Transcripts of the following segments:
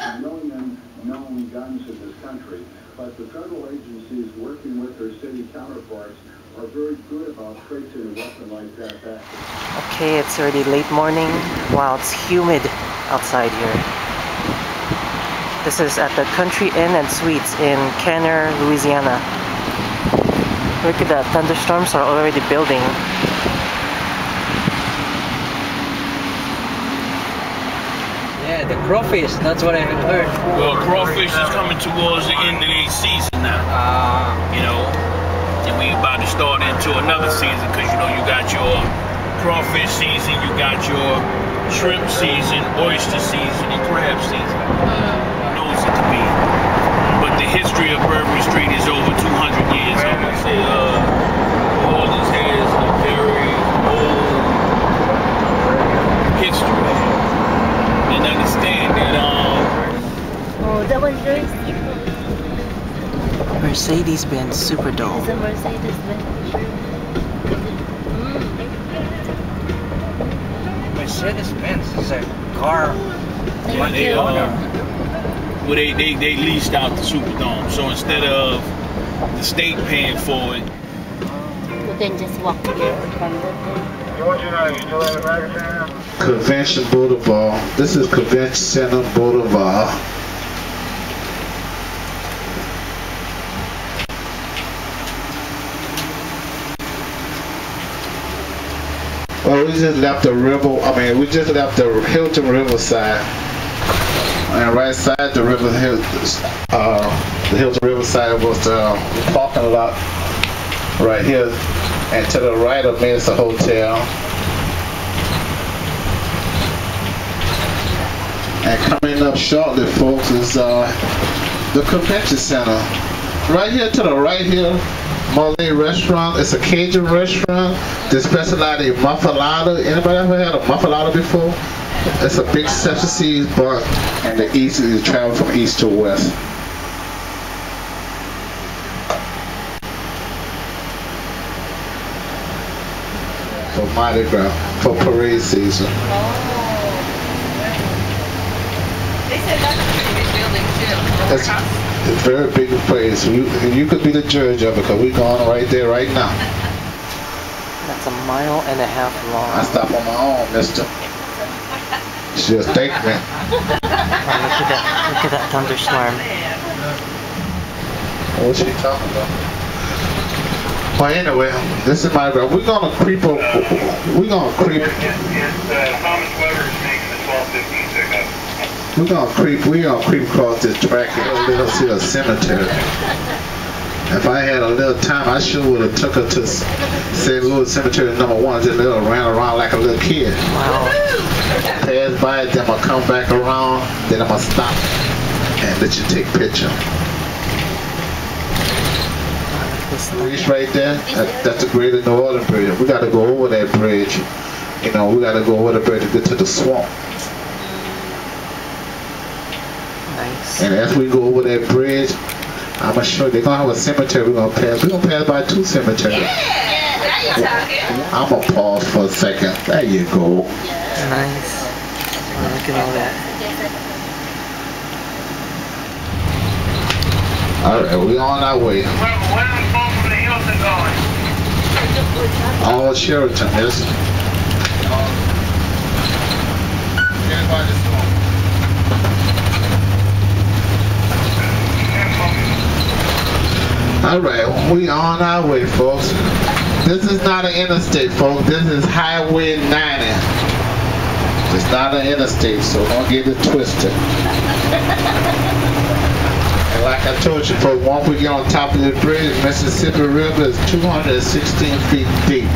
of known and unknown guns in this country. But the federal agencies working with their city counterparts are very good about tracing a weapon like that back. Okay, it's already late morning. Wow, it's humid outside here. This is at the Country Inn and Suites in Kenner, Louisiana. Look at that, thunderstorms are already building. Yeah, the crawfish, that's what I haven't heard. Well, crawfish is coming towards the end of their season now. You know, and we about to start into another season because, you know, you got your crawfish season, you got your shrimp season, oyster season, and crab season. Knows it to be. But the history of Bourbon Street is over 200 years. I would say New Orleans has a very old history. And understand that oh, that was very Mercedes-Benz Superdome. It's a Mercedes-Benz. Mercedes-Benz is a car. Yeah, they leased out the Superdome, so instead of the state paying for it, you can just walk here from the Convention Boulevard. This is Convention Center Boulevard. Well, we just left the river. We just left the Hilton Riverside, and right side the river, the Hilton Riverside was the parking lot right here, and to the right of me is the hotel. And coming up shortly, folks, is the convention center. Right here to the right here, Malay Restaurant. It's a Cajun restaurant. They specialize in muffalata. Anybody ever had a muffalata before? It's a big Sesame seed bun, and the east is travel from east to west. For Mardi Gras, for parade season. It's a very big place. You could be the judge of it because we're going right there right now. That's a mile and a half long. I stop on my own, mister. Just thank me. Oh, look at that thunderstorm. What's she talking about? Well, anyway, this is my road. We're gonna creep up. We're gonna creep. Thomas Weber is making the 12:15 pickup. We're gonna creep across this track and go see a cemetery. If I had a little time, I sure would have took her to St. Louis Cemetery #1, just let her ran around like a little kid. Wow. Pass by it, then I'm gonna come back around, then I'm gonna stop and let you take a picture. Bridge right there, that's the Greater New Orleans Bridge. We gotta go over that bridge. You know, we gotta go over the bridge to get to the swamp. Nice. And as we go over that bridge, I'm gonna show you, they're gonna have a cemetery we're gonna pass. We're gonna pass by 2 cemeteries. I'm gonna pause for a second. There you go. Nice. Oh, look at all that. Alright, we're on our way. Where are the folks from the Hilton going? All Sheraton, yes. Alright, we on our way, folks. This is not an interstate, folks. This is Highway 90. It's not an interstate, so don't get it twisted. And like I told you, folks, once we get on top of the bridge, Mississippi River is 216 feet deep.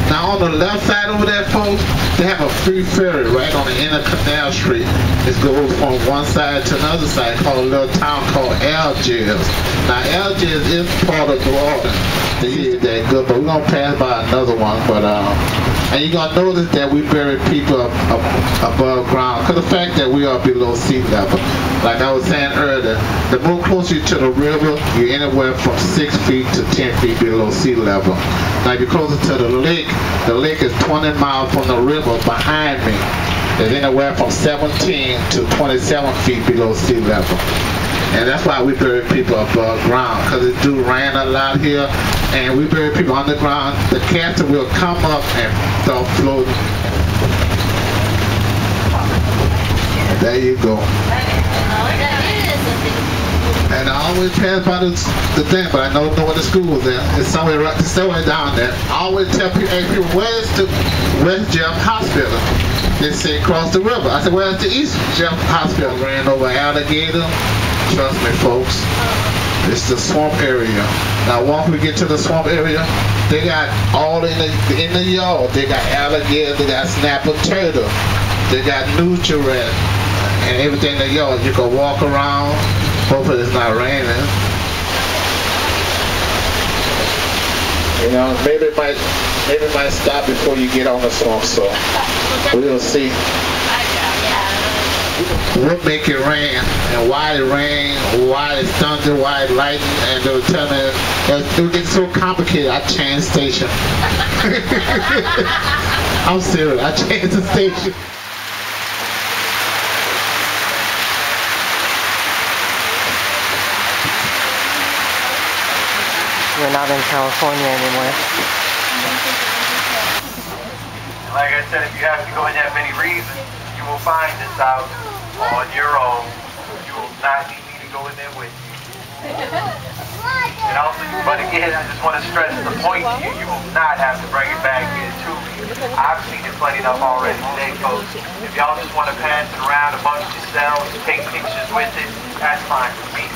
Now on the left side over there, folks, they have a free ferry right on the end of Canal Street. It goes from one side to another side, called a little town called Algiers. Now Algiers is part of New Orleans. They use that good, but we're gonna pass by another one. But and you're gonna notice that we bury people above ground, because the fact that we are below sea level. Like I was saying earlier, the more closer to the river, you're anywhere from 6 feet to 10 feet below sea level. Now if you're closer to the lake is 20 miles from the river behind me. is anywhere from 17 to 27 feet below sea level. And that's why we bury people above ground, because it do rain a lot here, and we bury people underground. The casket will come up and start floating. There you go. And I always pass by the thing, but I don't know where the school is at. It's somewhere down there. I always tell people, hey, people, where's the West Jeff Hospital? They say across the river. I said, where's the East Jeff Hospital? Ran over alligator. Trust me, folks. It's the swamp area. Now, once we get to the swamp area, they got all in the yard. They got alligator. They got snapper turtle. They got nutria and everything in the yard. You can walk around. Hopefully it's not raining. You know, maybe it might stop before you get on the swamp, so we'll see. What make it rain, and why it rain, why it thunder, why it lightning, and they'll tell me it gets so complicated. I changed station. I'm serious. I changed the station. We're not in California anymore. Like I said, if you have to go in that many reasons, you will find this out on your own. You will not need me to go in there with you. And also, but again, I just want to stress the point to you, you will not have to bring it back here to me. I've seen it plenty enough already today, folks. If y'all just want to pass it around amongst yourselves, take pictures with it, that's fine with me.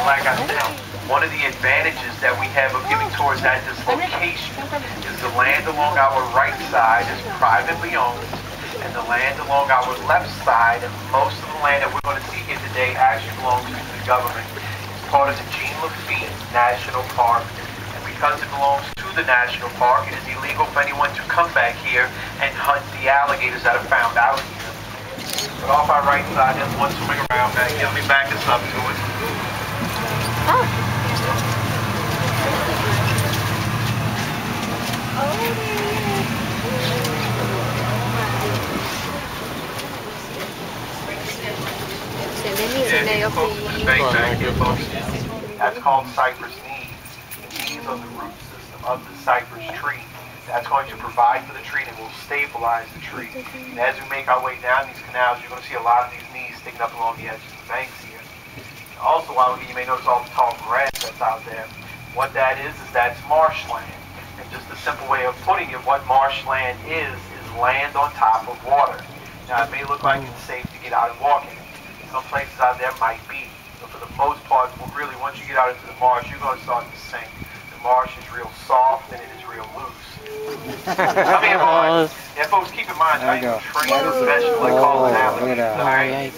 Like I said, one of the advantages that we have of giving tours at this location is the land along our right side is privately owned, and the land along our left side, and most of the land that we're going to see here today actually belongs to the government. It's part of the Jean Lafitte National Park, and because it belongs to the National Park, it is illegal for anyone to come back here and hunt the alligators that are found out here. But off our right side, there's one swimming around back here. Let me back us up to it. That's called cypress knees. These are the root system of the cypress tree. That's going to provide for the tree and will stabilize the tree. And as we make our way down these canals, you're going to see a lot of these knees sticking up along the edges of the banks here. Also, while you may notice all the tall grass that's out there, what that is that's marshland. And just a simple way of putting it, what marshland is land on top of water. Now, it may look like it's safe to get out and walk in. Some places out there might be, but for the most part, really, once you get out into the marsh, you're going to start to sink. The marsh is real soft and it is real loose. Come here, boys. Yeah, folks, keep in mind, I am trained professional like calling alligators. All right?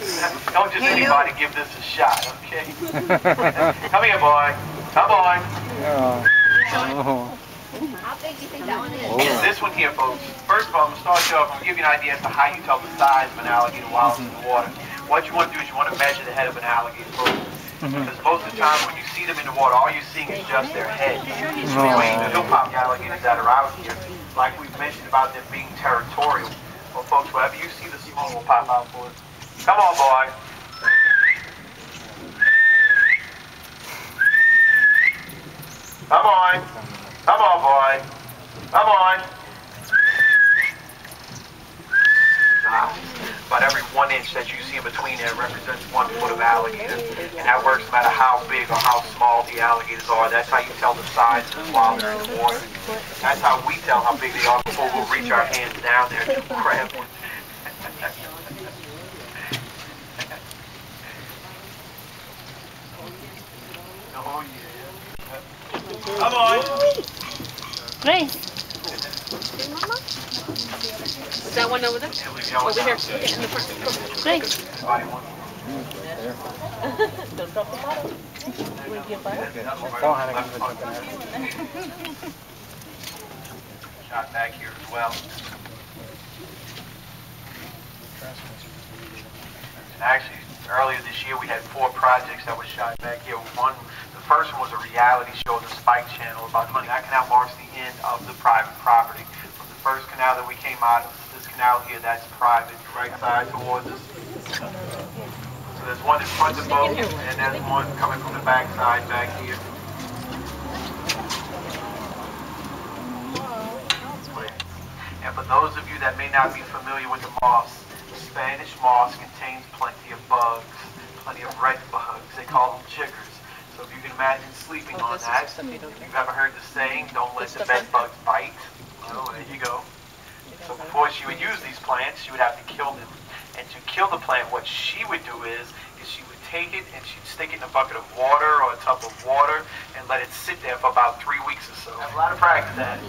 Don't just anybody give this a shot, okay? Come here, boy. Come on. How big do you think that one is? This one here, folks. First of all, I'm going to start you off. I'm going to give you an idea as to how you tell the size of an alligator while it's in the water. What you want to do is you want to measure the head of an alligator, folks. Because most of the time when you see them in the water, all you're seeing is just their head. Between the hilltop alligators that are out here, like we've mentioned about them being territorial. Well, folks, wherever you see the small will pop out for us. Come on, boy. Come on. Come on, boy. Come on. About every 1 inch that you see in between there represents 1 foot of alligator. And that works no matter how big or how small the alligators are. That's how you tell the size of them while they're in the water. That's how we tell how big they are before we'll reach our hands down there to grab one. Oh, yeah. Come on. Grace. Is that one over there? Over here. In the front. Grace. Don't drop the bottle. Will you get butter? Shot back here as well. And actually, earlier this year we had 4 projects that were shot back here. The first one was a reality show on the Spike Channel about hunting. That canal marks the end of the private property. From the first canal that we came out of, this canal here, that's private. Right side towards us. So there's one in front of the boat, and there's one coming from the back side back here. And for those of you that may not be familiar with the moss, Spanish moss contains plenty of bugs, plenty of red bugs. They call them chiggers. So if you can imagine sleeping on that, if you've ever heard the saying, don't let the bed bugs bite, well, there you go. So before she would use these plants, she would have to kill them. And to kill the plant, what she would do is she would take it and she'd stick it in a bucket of water or a tub of water and let it sit there for about 3 weeks or so. I have a lot of practice at it.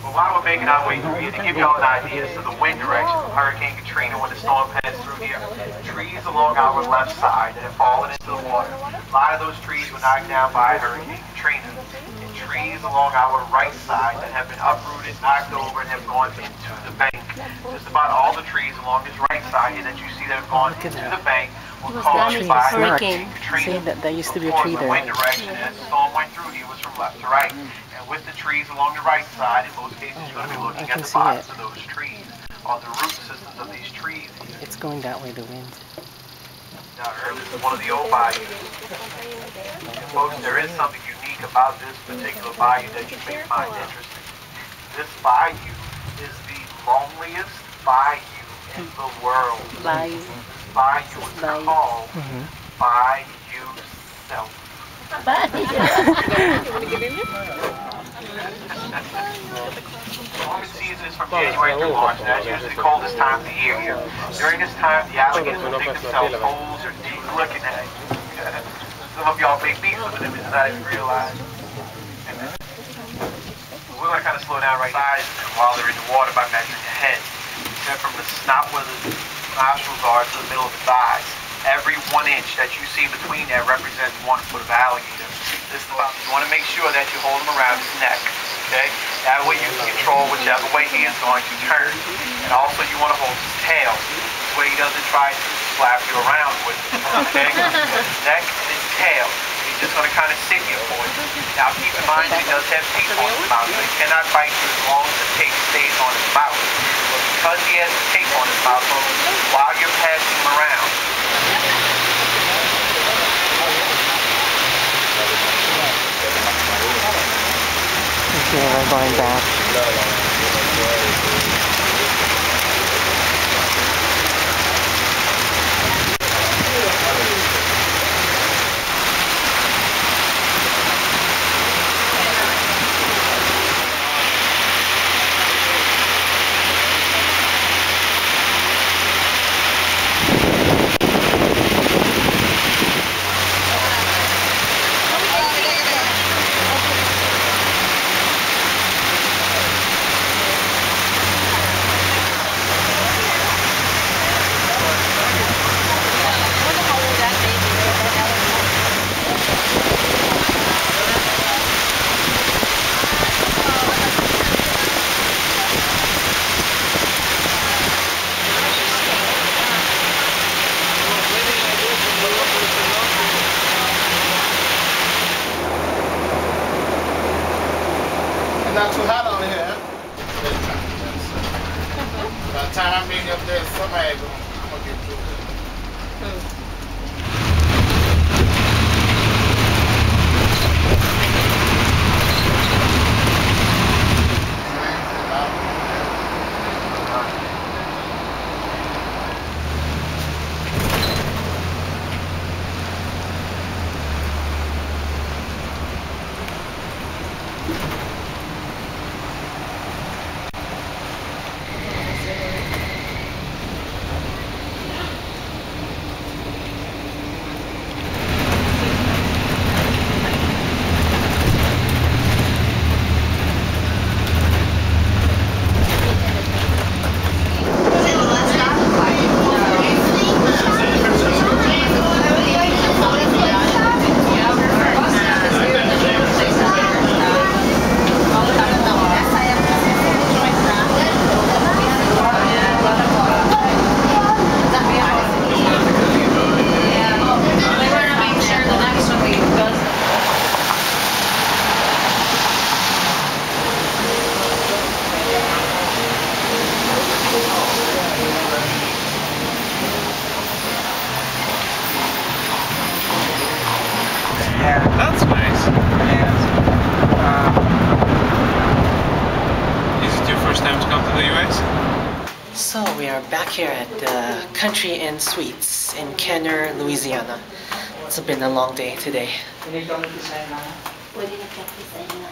Well, while we're making our way through here, to give y'all an idea, so the wind direction from Hurricane Katrina when the storm passed through here, trees along our left side that have fallen into the water. A lot of those trees were knocked down by Hurricane Katrina. And trees along our right side that have been uprooted, knocked over, and have gone into the bank. Just about all the trees along this right side here that you see that have gone into the bank were caused by Hurricane Katrina. See, that used to be a tree there. The wind direction as the storm went through here was from left to right. And with the trees along the right side, in most cases you're going to be looking at the bottoms of those trees, or the root systems of these trees. It's going that way, the wind. Now, this is one of the old bayous. And folks, there is something unique about this particular bayou that you may find interesting. This bayou is the loneliest bayou in the world. Bayou. This bayou is called Bayou Self. Warming season is from January through March, and that's usually the coldest time of the year here. During this time, the alligators will dig themselves holes or dig looking at it. Some of y'all make beef with them and not even realize. We're going to kind of slow down right now while they're in the water by measuring the head. Then from the snout where the nostrils are to the middle of the thighs. Every 1 inch that you see between there represents 1 foot of alligator. This is about, you want to make sure that you hold him around his neck. Okay? That way you can control whichever way he is going to turn. And also you want to hold his tail. This way he doesn't try to slap you around with it. Okay? His neck and his tail. He's just going to kind of sit here for you. Now keep in mind that he does have teeth on his mouth, so he cannot bite you as long as the tape stays on his mouth. But because he has the tape on his mouth, while you're passing him around, Okay, we're going back. Not too hot on here, huh? By the time I meet up there, somebody gonna get through. you rest? So we are back here at the Country Inn Suites in Kenner, Louisiana. It's been a long day today.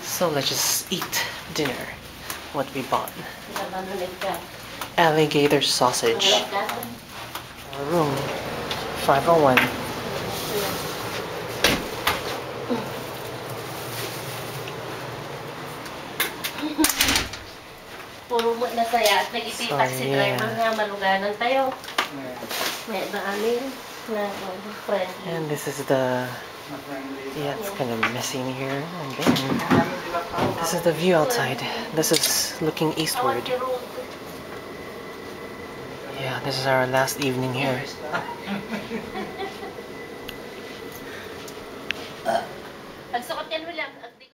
So let's just eat dinner. What we bought. Alligator sausage. Room 501. Puro mo na saya at nag-ipitak si driver nga maluganan tayo. May maamin na friend. And this is the, yeah, it's kind of messy in here. And then this is the view outside. This is looking eastward. Yeah, this is our last evening here.